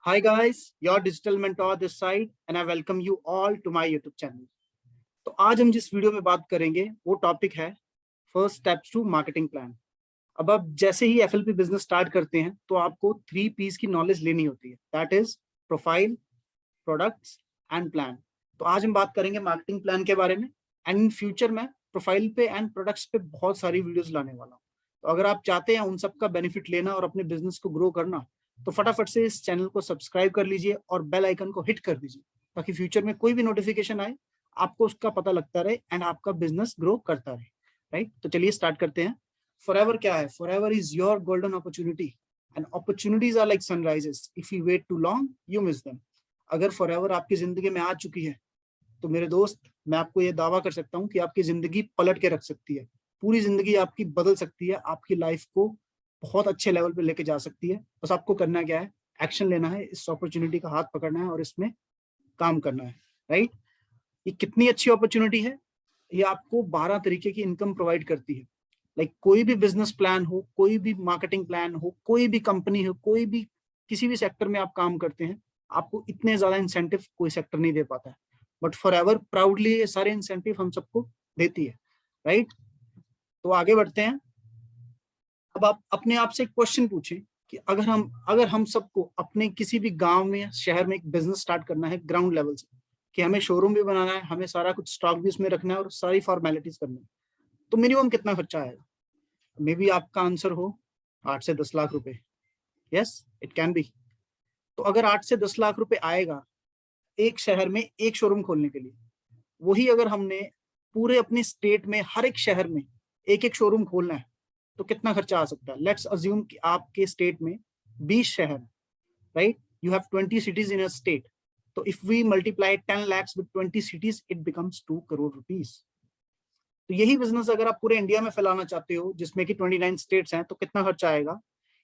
Hi guys, your digital mentor this side and I welcome you all to my YouTube channel. तो आज हम जिस video में बात करेंगे वो टॉपिक है first steps to marketing plan. अब आप जैसे ही एफएलपी बिजनेस स्टार्ट करते हैं तो आपको 3 पीस की नॉलेज लेनी होती है, that is profile, products and plan. तो आज हम बात करेंगे मार्केटिंग प्लान के बारे में एंड इन फ्यूचर में प्रोफाइल पे एंड प्रोडक्ट्स पे बहुत सारी वीडियोस लाने वाला हूँ। तो अगर आप चाहते हैं उन सब का बेनिफिट लेना और अपने बिजनेस को ग्रो करना तो फटाफट से इस चैनल को सब्सक्राइब कर लीजिए और बेल आइकन को हिट कर दीजिए ताकि फ्यूचर में कोई भी नोटिफिकेशन आए आपको उसका पता लगता रहे एंड आपका बिजनेस ग्रो करता रहे। राइट, तो चलिए स्टार्ट करते हैं। फॉरएवर क्या है? Forever is your golden opportunity and opportunities are like sunrises, if you wait too long you miss them. अगर फॉरएवर आपकी जिंदगी में आ चुकी है तो मेरे दोस्त, मैं आपको ये दावा कर सकता हूँ कि आपकी जिंदगी पलट के रख सकती है, पूरी जिंदगी आपकी बदल सकती है, आपकी लाइफ को बहुत अच्छे लेवल पे लेके जा सकती है। बस आपको करना क्या है? एक्शन लेना है, इस अपॉर्चुनिटी का हाथ पकड़ना है और इसमें काम करना है। राइट, ये कितनी अच्छी अपॉर्चुनिटी है? ये आपको 12 तरीके की इनकम प्रोवाइड करती है। लाइक कोई भी बिजनेस प्लान हो, कोई भी मार्केटिंग प्लान हो, कोई भी कंपनी हो, कोई भी किसी भी सेक्टर में आप काम करते हैं, आपको इतने ज्यादा इंसेंटिव कोई सेक्टर नहीं दे पाता है, बट फॉरएवर प्राउडली ये सारे इंसेंटिव हम सबको देती है। राइट, तो आगे बढ़ते हैं। अब आप अपने आप से एक क्वेश्चन पूछें कि अगर हम सबको अपने किसी भी गांव में, शहर में एक बिजनेस स्टार्ट करना है ग्राउंड लेवल से, कि हमें शोरूम भी बनाना है, हमें सारा कुछ स्टॉक भी उसमें रखना है और सारी फॉर्मेलिटीज करनी है, तो मिनिमम कितना खर्चा आएगा? मे बी आपका आंसर हो 8 से 10 लाख रुपए। Yes, it can be. तो अगर 8 से 10 लाख रुपए आएगा एक शहर में एक शोरूम खोलने के लिए, वही अगर हमने पूरे अपने स्टेट में हर एक शहर में एक एक शोरूम खोलना है तो कितना खर्चा आ सकता है? लेट्स अज्यूम कि आपके स्टेट में 20 शहर, right, you have 20 cities in a state. तो if we multiply 10 lakhs with 20 cities, it becomes 2 crore rupees. तो यही बिजनेस अगर आप पूरे इंडिया में फैलाना चाहते हो जिसमें कि 29 स्टेट्स हैं तो कितना खर्चा आएगा?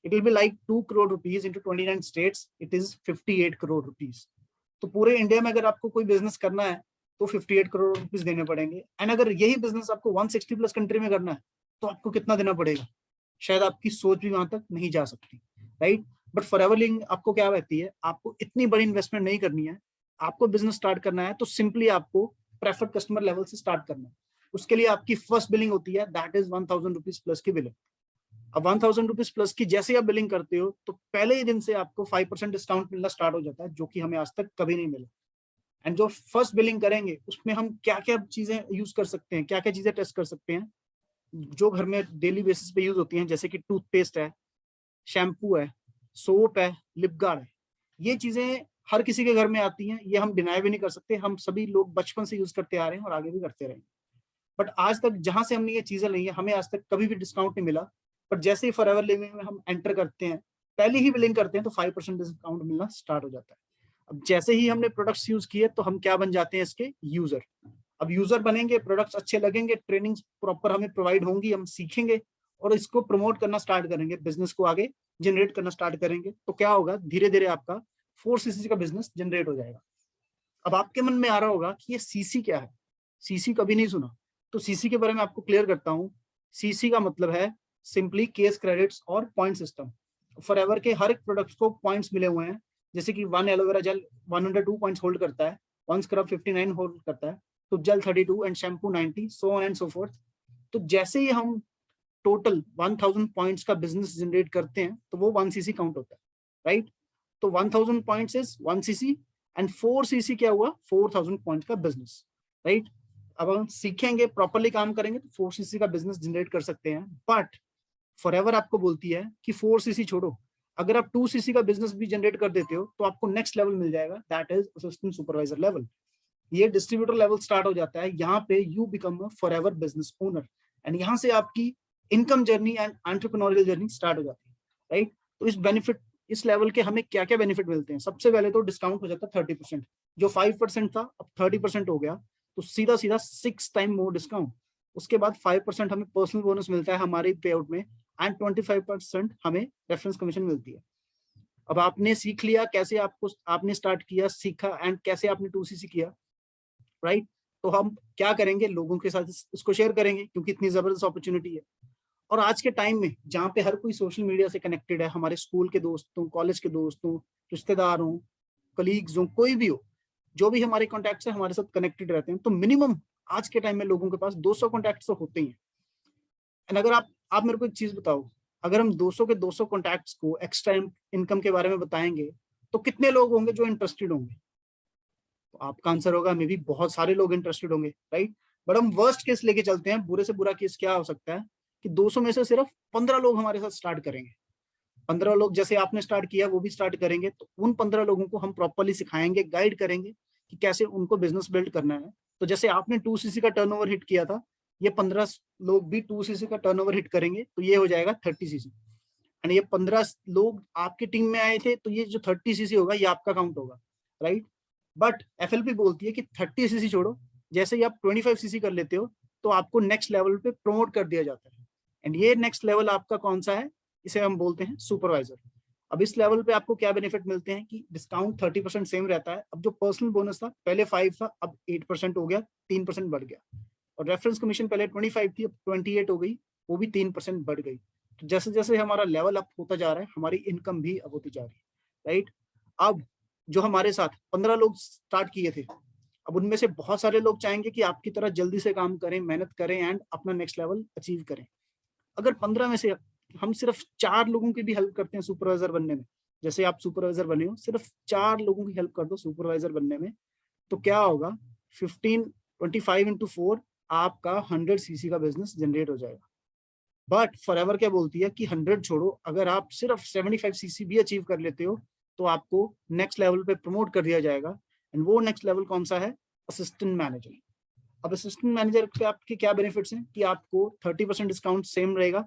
It will be like 2 crore rupees into 29 states, it is 58 crore rupees. तो पूरे इंडिया में अगर आपको कोई बिजनेस करना है तो 58 करोड़ रुपीस देने पड़ेंगे। एंड अगर यही बिजनेस आपको 160 प्लस कंट्री में करना है तो आपको कितना देना पड़ेगा? शायद आपकी सोच भी वहां तक नहीं जा सकती। राइट, बट फॉरएवर लिंक आपको क्या रहती है? आपको इतनी बड़ी इन्वेस्टमेंट नहीं करनी है। आपको बिजनेस स्टार्ट करना है तो सिंपली आपको प्रेफर्ड कस्टमर लेवल से स्टार्ट करना है। उसके लिए आपकी फर्स्ट बिलिंग होती है, दैट इज 1000 रुपीज प्लस की बिलिंग। अब 1000 रुपीज प्लस की जैसे आप बिलिंग करते हो तो पहले ही दिन से आपको 5% डिस्काउंट मिलना स्टार्ट हो जाता है, जो कि हमें आज तक कभी नहीं मिला। एंड जो फर्स्ट बिलिंग करेंगे उसमें हम क्या क्या चीजें यूज कर सकते हैं, क्या क्या चीजें टेस्ट कर सकते हैं जो घर में डेली बेसिस पे यूज होती हैं, जैसे कि टूथपेस्ट है, शैम्पू है, सोप है, लिप गार्ड है। ये चीजें हर किसी के घर में आती हैं, ये हम डिनाई भी नहीं कर सकते। हम सभी लोग बचपन से यूज करते आ रहे हैं और आगे भी करते रहेंगे। बट आज तक जहां से हमने ये चीजें ली है, हमें आज तक कभी भी डिस्काउंट नहीं मिला। बट जैसे ही फॉरएवर लिविंग में हम एंटर करते हैं, पहले ही बिलिंग करते हैं तो 5% डिस्काउंट मिलना स्टार्ट हो जाता है। अब जैसे ही हमने प्रोडक्ट्स यूज किए तो हम क्या बन जाते हैं? इसके यूजर। अब यूजर बनेंगे, प्रोडक्ट्स अच्छे लगेंगे, ट्रेनिंग प्रॉपर हमें प्रोवाइड होंगी, हम सीखेंगे और इसको प्रमोट करना स्टार्ट करेंगे, बिजनेस को आगे जनरेट करना स्टार्ट करेंगे। तो क्या होगा? धीरे धीरे आपका 4cc का बिजनेस जनरेट हो जाएगा। अब आपके मन में आ रहा होगा कि ये सीसी क्या है? सीसी कभी नहीं सुना। तो सीसी के बारे में आपको क्लियर करता हूं। सीसी का मतलब है सिंपली केस क्रेडिट्स और पॉइंट सिस्टम। फॉरएवर के हर एक प्रोडक्ट को पॉइंट्स मिले हुए हैं, जैसे कि 1 एलोवेरा जेल 102 पॉइंट्स होल्ड करता है, 1 स्क्रब 59 होल्ड करता है, तो gel 32 and shampoo 90, so on and so forth. तो जैसे ही हम टोटल 1000 पॉइंट्स का बिजनेस जनरेट करते हैं तो वो 1cc काउंट होता है। राइट, तो 1000 points is 1cc and 4cc क्या हुआ? 4000 पॉइंट का बिजनेस। राइट, अब हम सीखेंगे, प्रॉपरली काम करेंगे तो 4cc का बिजनेस जनरेट कर सकते हैं। बट फॉरएवर आपको बोलती है कि 4cc छोड़ो, अगर आप 2cc का बिजनेस भी जनरेट कर देते हो तो आपको नेक्स्ट लेवल मिल जाएगा, that is assistant supervisor level. ये डिस्ट्रीब्यूटर लेवल स्टार्ट हो जाता है। यहाँ पे you become a forever business owner and यहाँ से आपकी income journey and entrepreneurial journey start हो जाती है। राइट, तो इस बेनिफिट, इस लेवल के हमें क्या क्या बेनिफिट मिलते हैं? सबसे पहले तो डिस्काउंट हो जाता है 30%। जो 5% था अब 30% हो गया, तो सीधा सीधा 6 टाइम मोर डिस्काउंट। उसके बाद 5% हमें पर्सनल बोनस मिलता है हमारे पे आउट में एंड 25% हमें रेफरेंस कमीशन मिलती है। अब आपने सीख लिया कैसे आपको, आपने स्टार्ट किया, सीखा एंड कैसे आपने 2cc किया। राइट, तो हम क्या करेंगे? लोगों के साथ इसको शेयर करेंगे क्योंकि इतनी जबरदस्त अपॉर्चुनिटी है। और आज के टाइम में जहाँ पे हर कोई सोशल मीडिया से कनेक्टेड है, हमारे स्कूल के दोस्तों, कॉलेज के दोस्तों, रिश्तेदारों, कलीग्स हो, कोई भी हो, जो भी हमारे कॉन्टैक्ट से हमारे साथ कनेक्टेड रहते हैं, तो मिनिमम आज के टाइम में लोगों के पास 200 कॉन्टैक्ट तो होते ही हैं। एंड अगर आप मेरे को एक चीज बताओ, अगर हम 200 के 200 कॉन्टैक्ट्स को एक्स्ट्रा इनकम के बारे में बताएंगे तो कितने लोग होंगे जो इंटरेस्टेड होंगे? तो आपका आंसर होगा मे बी बहुत सारे लोग इंटरेस्टेड होंगे, राइट। बट हम वर्स्ट केस लेके चलते हैं, बुरे से बुरा केस क्या हो सकता है कि 200 में से सिर्फ 15 लोग हमारे साथ स्टार्ट करेंगे। 15 लोग जैसे आपने स्टार्ट किया वो भी स्टार्ट करेंगे, तो उन 15 लोगों को हम प्रॉपरली सिखाएंगे, गाइड करेंगे कि कैसे उनको बिजनेस बिल्ड करना है। तो जैसे आपने 2cc का टर्नओवर हिट किया था, ये 15 लोग भी 2cc का टर्नओवर हिट करेंगे, तो ये हो जाएगा 30cc। एंड ये 15 लोग आपकी टीम में आए थे, तो ये जो 30cc होगा ये आपका काउंट होगा, राइट। बट एफएलपी बोलती है कि 30cc छोड़ो, जैसे ही आप 25cc कर लेते हो तो आपको नेक्स्ट लेवल पे प्रमोट कर दिया जाता है। एंड ये नेक्स्ट लेवल आपका कौन सा है? इसे हम बोलते हैं सुपरवाइजर। अब इस लेवल पे आपको क्या बेनिफिट मिलते हैं कि डिस्काउंट 30% सेम रहता है। अब जो पर्सनल बोनस था पहले 5 था, अब 8% हो गया, 3% बढ़ गया। और रेफरेंस कमीशन पहले 25 थी, अब 28 हो गई, वो भी 3% बढ़ गई। तो जैसे जैसे हमारा लेवल अप होता जा रहा है, हमारी इनकम भी अप होती जा रही है, राइट। अब जो हमारे साथ 15 लोग स्टार्ट किए थे, अब उनमें से बहुत सारे लोग चाहेंगे कि आपकी तरह जल्दी से काम करें, मेहनत करें एंड अपना नेक्स्ट लेवल अचीव करें। अगर 15 में से हम सिर्फ 4 लोगों की भी हेल्प करते हैं सुपरवाइजर बनने में, जैसे आप सुपरवाइजर बने हो, सिर्फ 4 लोगों की हेल्प कर दो सुपरवाइजर बनने में, तो क्या होगा? 25 into 4 आपका 100cc का बिजनेस जनरेट हो जाएगा। बट फॉरएवर क्या बोलती है कि 100 छोड़ो, अगर आप सिर्फ 75cc भी अचीव कर लेते हो तो आपको नेक्स्ट लेवल पे प्रमोट कर दिया जाएगा। एंड वो नेक्स्ट लेवल कौन सा है? Assistant manager. अब असिस्टेंट मैनेजर के आपके क्या बेनिफिट्स हैं कि आपको 30% डिस्काउंट सेम रहेगा।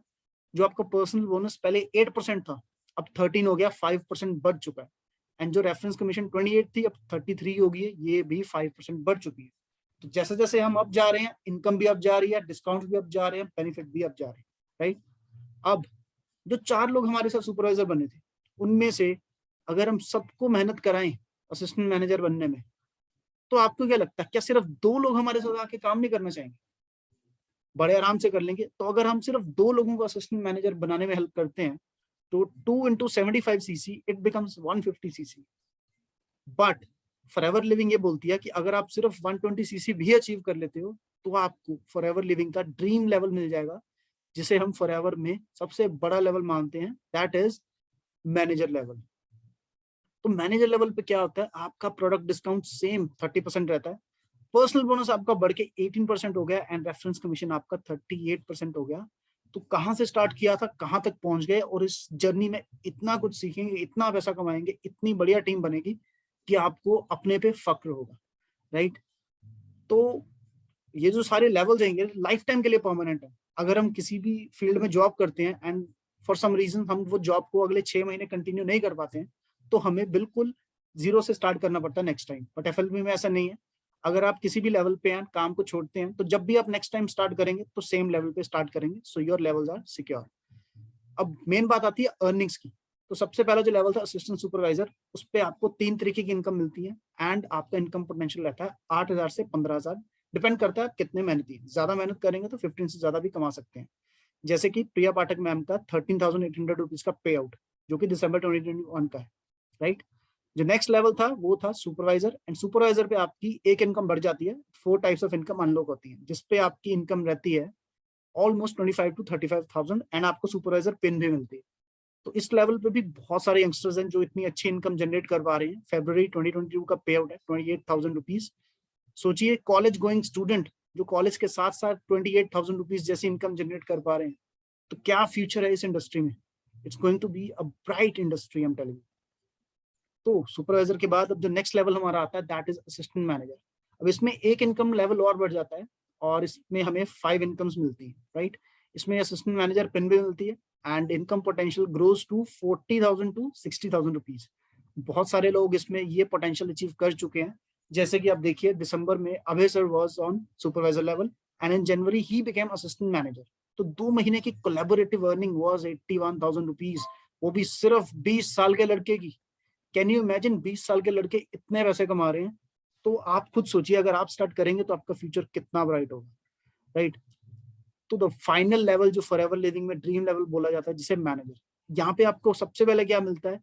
जो आपका पर्सनल बोनस पहले 8% था, अब 13 हो गया, 5% बढ़ चुका है। एंड जो रेफरेंस कमीशन 28 थी, अब 33 हो गई है, ये भी 5% बढ़ चुकी है। तो जैसे जैसे हम अब जा रहे हैं, इनकम भी अब जा रही है, डिस्काउंट भी अब जा रहे हैं, बेनिफिट भी अब जा रहे हैं, राइट। अब जो 4 लोग हमारे साथ सुपरवाइजर बने थे, उनमें से अगर हम सबको मेहनत कराएं असिस्टेंट मैनेजर बनने में, तो आपको क्या लगता है, क्या सिर्फ 2 लोग हमारे साथ आके काम नहीं करना चाहेंगे? बड़े आराम से कर लेंगे। तो अगर हम सिर्फ 2 लोगों को असिस्टेंट मैनेजर बनाने में हेल्प करते हैं, तो 2 into 75cc it becomes 150cc। But forever living ये बोलती है कि अगर आप सिर्फ 120cc भी अचीव कर लेते हो, तो आपको फॉरएवर लिविंग का ड्रीम लेवल मिल जाएगा, जिसे हम फॉरएवर में सबसे बड़ा लेवल मानते हैं, दैट इज मैनेजर लेवल। तो मैनेजर लेवल पे क्या होता है, आपका प्रोडक्ट डिस्काउंट सेम 30% रहता है, पर्सनल बोनस आपका बढ़ के 18% हो गया, एंड रेफरेंस कमीशन आपका 38% हो गया। तो कहाँ से स्टार्ट किया था, कहाँ तक पहुंच गए, और इस जर्नी में इतना कुछ सीखेंगे, इतना पैसा कमाएंगे, इतनी बढ़िया टीम बनेगी कि आपको अपने पे फक्र होगा, राइट। तो ये जो सारे लेवल्स हैं लाइफ टाइम के लिए परमानेंट है। अगर हम किसी भी फील्ड में जॉब करते हैं एंड फॉर सम रीजन हम वो जॉब को अगले 6 महीने कंटिन्यू नहीं कर पाते हैं, तो हमें बिल्कुल जीरो से स्टार्ट करना पड़ता है नेक्स्ट टाइम। बट एफएलपी में ऐसा नहीं है। अगर आप किसी भी लेवल पे हैं, काम को छोड़ते हैं, तो जब भी आप नेक्स्ट टाइम स्टार्ट करेंगे तो सेम लेवल पे स्टार्ट करेंगे, so your levels are secure. अब मेन बात आती है अर्निंग्स की। तो सबसे पहला जो लेवल था असिस्टेंट सुपरवाइजर, उस पर आपको 3 तरीके की इनकम मिलती है, एंड आपका इनकम पोटेंशियल रहता है 8,000 से 15,000। डिपेंड करता है आप कितने मेहनती हैं, ज्यादा मेहनत करेंगे तो 15 से ज्यादा भी कमा सकते हैं। जैसे कि प्रिया पाठक मैम का 13,800 रुपीज का पे आउट, जो कि दिसंबर 2021 का है, राइट। जो नेक्स्ट लेवल था वो था सुपरवाइजर, एंड सुपरवाइजर पे आपकी एक इनकम बढ़ जाती है, 4 टाइप्स ऑफ इनकम अनलॉक होती है, जिसपे आपकी इनकम रहती है ऑलमोस्ट 25 to 35,000, एंड आपको सुपरवाइजर पिन भी मिलती है। तो इस लेवल पे भी बहुत सारे यंगस्टर्स हैं जो इतनी अच्छी इनकम जनरेट कर पा रहे हैं। फरवरी 2022 का पे आउट है 28,000 रुपीज। सोचिए कॉलेज गोइंग स्टूडेंट जो कॉलेज के साथ साथ 28,000 रुपीज जैसी इनकम जनरेट कर पा रहे हैं, तो क्या फ्यूचर है इस इंडस्ट्री में? It's going to be a bright industry, I am telling. तो सुपरवाइजर के बाद अब जो नेक्स्ट लेवल हमारा आता है दैट इज असिस्टेंट मैनेजर। अब इसमें एक इनकम लेवल और बढ़ जाता है, और इसमें हमें 5 इनकम्स मिलती है, राइट। इसमें असिस्टेंट मैनेजर पिन भी मिलती है, and income potential grows to 40,000 to 60,000 rupees. बहुत सारे लोग इसमें ये पोटेंशियल अचीव कर चुके हैं। जैसे कि आप देखिए दिसंबर में Abhay sir was on supervisor level, and in January he became assistant manager. तो 2 महीने की कोलैबोरेटिव अर्निंग वाज 81,000 रुपीज, वो भी सिर्फ 20 साल के लड़के की। कैन यू इमेजिन 20 साल के लड़के इतने पैसे कमा रहे हैं? तो आप खुद सोचिए, अगर आप स्टार्ट करेंगे तो आपका फ्यूचर कितना ब्राइट होगा, right. To the final level जो फॉरएवर लिविंग में ड्रीम लेवल बोला जाता है, जिसे मैनेजर। यहाँ पे आपको सबसे पहले क्या मिलता है,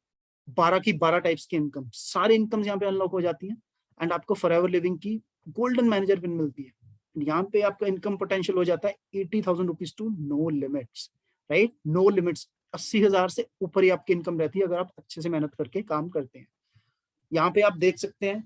12 की 12 टाइप्स की इनकम, सारी इनकम यहाँ पे अनलॉक हो जाती है एंड आपको फॉरएवर लिविंग की गोल्डन मैनेजर पिन मिलती है। यहाँ पे आपका इनकम पोटेंशियल हो जाता है 80,000 rupees to no limits, right, no limits. 80,000 से ऊपर ही आपकी इनकम रहती है अगर आप अच्छे से मेहनत करके काम करते हैं। यहाँ पे आप देख सकते हैं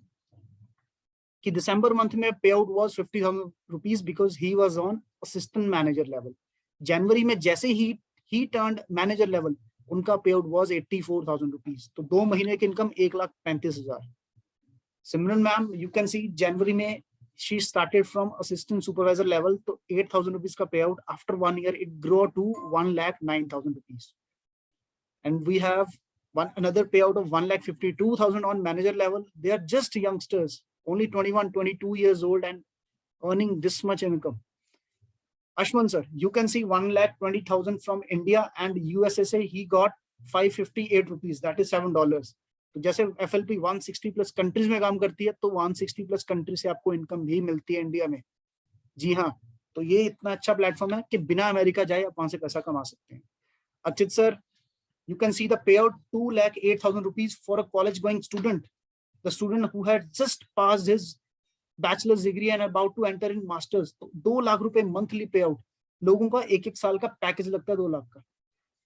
कि दिसंबर मंथ में pay out was 50,000 rupees because he was on assistant manager level. जनवरी में जैसे ही टर्न्ड मैनेजर लेवल, उनका पे आउट वॉज 84,000 रुपीज। तो 2 महीने की income 1,35,000। Simran ma'am, you can see जनवरी में she started from assistant supervisor level, तो 8,000 rupees का payout. After 1 year, it grew to 1,09,000 rupees. And we have another payout of 1,52,000 on manager level. They are just youngsters, only 21, 22 years old and earning this much income. Ashman sir, you can see 1,20,000 from India and USSA. He got 558 rupees. That is $7. तो जैसे FLP 160 plus countries में काम करती है, तो 160 plus country से आपको income भी मिलती है इंडिया में। जी हाँ, तो ये इतना अच्छा प्लेटफॉर्म है कि बिना अमेरिका जाए आप वहां से पैसा कमा सकते हैं। Akshit sir, you can see the pay out 2,08,000 rupees for a college going student, the student who had just passed his bachelors degree and about to enter in masters. तो 2 लाख रुपए मंथली पे आउट। लोगों का एक साल का पैकेज लगता है 2 लाख का,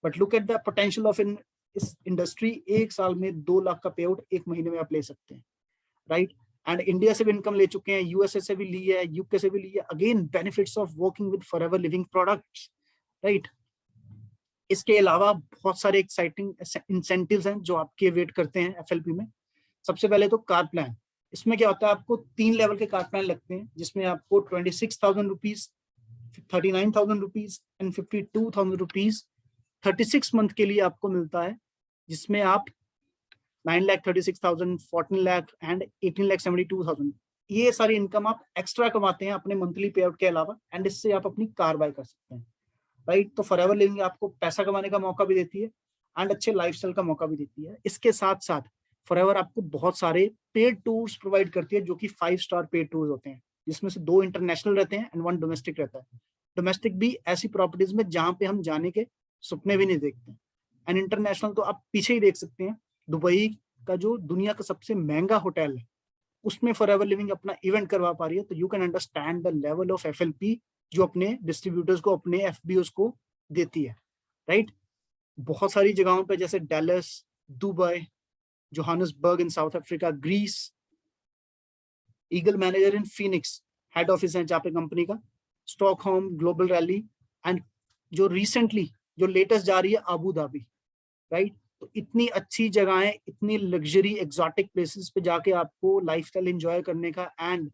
but look at the potential of in इस इंडस्ट्री। 1 साल में 2 लाख का पे आउट 1 महीने में आप ले सकते हैं, राइट। एंड इंडिया से भी इनकम ले चुके हैं, यूएसए से भी ली है, यूके से भी ली है। Again benefits of working with forever living products, right. इसके अलावा बहुत सारे एक्साइटिंग इंसेंटिव्स हैं जो आपके वेट करते हैं एफएलपी में। सबसे पहले तो कार प्लान। इसमें क्या होता है, आपको 3 लेवल के कार प्लान लगते हैं, जिसमें आपको 26,000 rupees, 39,000 rupees and 52,000 rupees 36 month के लिए आपको मिलता है, जिसमें आप 9,36,000, 14 लाख एंड 18,72,000 ये सारी इनकम आप एक्स्ट्रा कमाते हैं अपने मंथली पे आउट के अलावा, एंड इससे आप अपनी कार बाय कर सकते हैं, राइट। तो फॉरएवर लिविंग आपको पैसा कमाने का मौका भी देती है एंड अच्छे लाइफस्टाइल का मौका भी देती है। इसके साथ साथ फॉरएवर आपको बहुत सारे पेड टूर्स प्रोवाइड करती है, जो कि 5 स्टार पेड टूर्स होते हैं, जिसमें से 2 इंटरनेशनल रहते हैं एंड 1 डोमेस्टिक रहता है। डोमेस्टिक भी ऐसी प्रॉपर्टीज में जहां पे हम जाने के सपने भी नहीं देखते, एंड इंटरनेशनल तो आप पीछे ही देख सकते हैं, दुबई का जो दुनिया का सबसे महंगा होटल है, उसमें फॉरएवर लिविंग अपना इवेंट करवा पा रही है। तो you can understand the level of FLP जो अपने डिस्ट्रीब्यूटर्स को, अपने एफबीओस को देती है, राइट। बहुत सारी जगहों पे जैसे Dallas, Dubai, Johannesburg in South Africa, Greece, eagle manager in Phoenix head office है जहाँ पे कंपनी का, स्टॉकहोम, ग्लोबल रैली, एंड जो रिसेंटली जो लेटेस्ट जा रही है अबू धाबी, राइट। तो इतनी अच्छी जगहें, इतनी लग्जरी एक्सोटिक प्लेसेस पे जाके आपको लाइफस्टाइल एंजॉय करने का एंड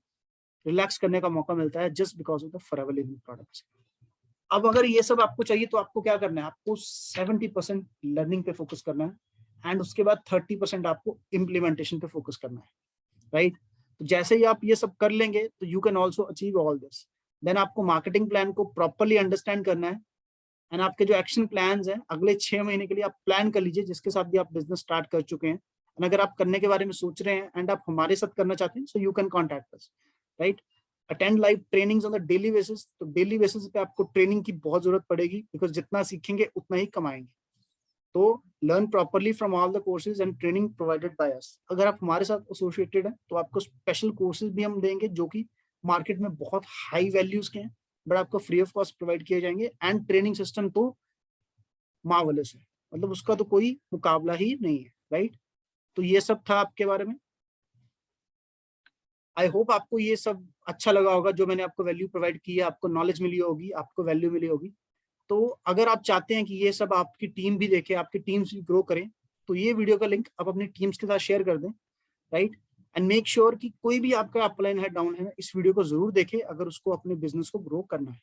रिलैक्स करने का मौका मिलता है just because of the forever living products. अब अगर ये सब आपको चाहिए तो आपको क्या करना है, आपको 70% लर्निंग पे फोकस करना है एंड उसके बाद 30% आपको इम्प्लीमेंटेशन पे फोकस करना है, राइट। तो जैसे ही आप ये सब कर लेंगे तो you can also achieve all this. Then आपको मार्केटिंग प्लान को प्रॉपरली अंडरस्टैंड करना है एंड आपके जो एक्शन प्लान्स हैं अगले 6 महीने के लिए आप प्लान कर लीजिए, जिसके साथ भी आप बिजनेस स्टार्ट कर चुके हैं। एंड अगर आप करने के बारे में सोच रहे हैं एंड आप हमारे साथ करना चाहते हैं, सो you can contact us, right. Attend live trainings on the daily basis. तो डेली बेसिस पे आपको ट्रेनिंग की बहुत जरूरत पड़ेगी, बिकॉज जितना सीखेंगे उतना ही कमाएंगे। तो learn properly from all the courses and training provided by us. अगर आप हमारे साथ एसोसिएटेड हैं तो आपको स्पेशल कोर्सेज भी हम देंगे, जो कि मार्केट में बहुत हाई वैल्यूज के हैं, बट आपको फ्री ऑफ कॉस्ट प्रोवाइड किए जाएंगे। एंड ट्रेनिंग सिस्टम तो मार्वलस है, मतलब उसका तो कोई मुकाबला ही नहीं है, राइट। तो ये सब था आपके बारे में। आई होप आपको ये सब अच्छा लगा होगा, जो मैंने आपको वैल्यू प्रोवाइड की है, आपको नॉलेज मिली होगी, आपको वैल्यू मिली होगी। तो अगर आप चाहते हैं कि ये सब आपकी टीम भी देखे, आपकी टीम्स भी ग्रो करें, तो ये वीडियो का लिंक आप अपनी टीम्स के साथ शेयर कर दें, राइट। एंड मेक श्योर कि कोई भी आपका अपलाइन है, डाउन है, इस वीडियो को जरूर देखे अगर उसको अपने बिजनेस को ग्रो करना है।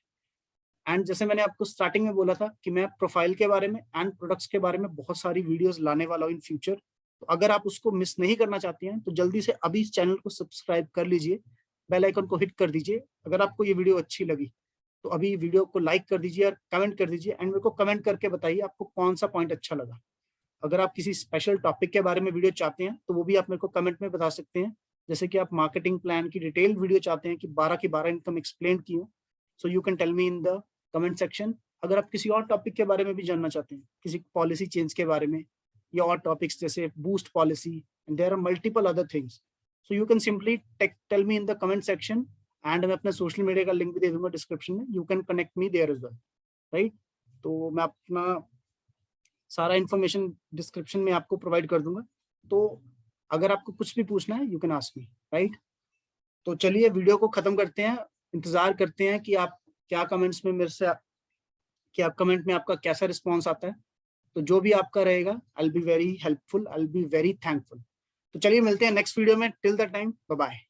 एंड जैसे मैंने आपको स्टार्टिंग में बोला था कि मैं प्रोफाइल के बारे में एंड प्रोडक्ट्स के बारे में बहुत सारी वीडियोस लाने वाला हूँ इन फ्यूचर। तो अगर आप उसको मिस नहीं करना चाहते हैं तो जल्दी से अभी इस चैनल को सब्सक्राइब कर लीजिए, बेल आइकन को हिट कर दीजिए। अगर आपको ये वीडियो अच्छी लगी तो अभी वीडियो को लाइक कर दीजिए और कमेंट कर दीजिए, एंड मेरे को कमेंट करके बताइए आपको कौन सा पॉइंट अच्छा लगा। अगर आप किसी स्पेशल टॉपिक के बारे में वीडियो चाहते हैं तो वो भी आप मेरे को कमेंट में बता सकते हैं। जैसे कि आप मार्केटिंग प्लान की डिटेल वीडियो चाहते हैं कि 12 की 12 इनकम एक्सप्लेन की हो, so you can tell me in the comment section. अगर आप किसी और टॉपिक के बारे में भी जानना चाहते हैं, किसी पॉलिसी चेंज के बारे में या और टॉपिक्स जैसे boost policy, and there are multiple other things, so you can simply tell me in the comment section, and मैं अपने सोशल मीडिया का लिंक भी दे दूंगा डिस्क्रिप्शन में, you can connect me there as well, right. तो मैं अपना सारा इन्फॉर्मेशन डिस्क्रिप्शन में आपको प्रोवाइड कर दूंगा, तो अगर आपको कुछ भी पूछना है you can ask me, right. तो चलिए वीडियो को खत्म करते हैं, इंतजार करते हैं कि आप क्या कमेंट्स में मेरे से, कि आप कमेंट में आपका कैसा रिस्पॉन्स आता है। तो जो भी आपका रहेगा, I will be very helpful, I will be very thankful. तो चलिए मिलते हैं नेक्स्ट वीडियो में, till the time bye bye.